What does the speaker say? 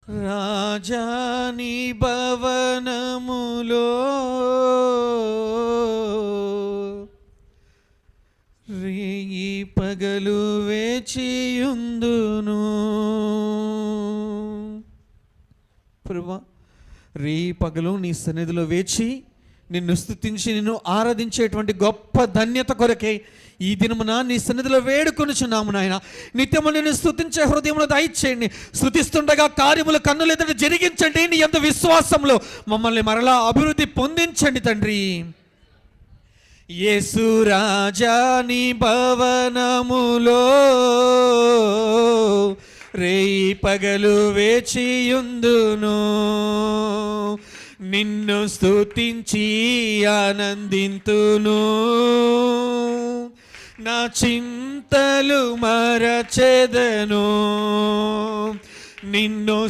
రాజాని భవనములో రేయి పగలు వేచియుందును. ప్రభువా, రేయి పగలు నీ సన్నిధిలో వేచి నిన్ను స్తుతించి నిన్ను ఆరాధించేటువంటి గొప్ప ధన్యత కొరకే ఈ దినమున నీ సన్నిధిలో వేడుకొనుచున్నాము నాయన. నిత్యము నిన్ను స్తుతించే హృదయమును దయచేయండి. స్తుతిస్తుండగా కార్యములు కన్నుల ఎదుట జరిగించండి. నీ యందు విశ్వాసంలో మమ్మల్ని మరలా అభివృద్ధి పొందించండి తండ్రి. యేసు రాజా నీ భవనములో రేయి పగలు వేచియుందును. నిన్ను స్తుతించి ఆనందింతును. నా చింతలు మరచెదను. నిన్ను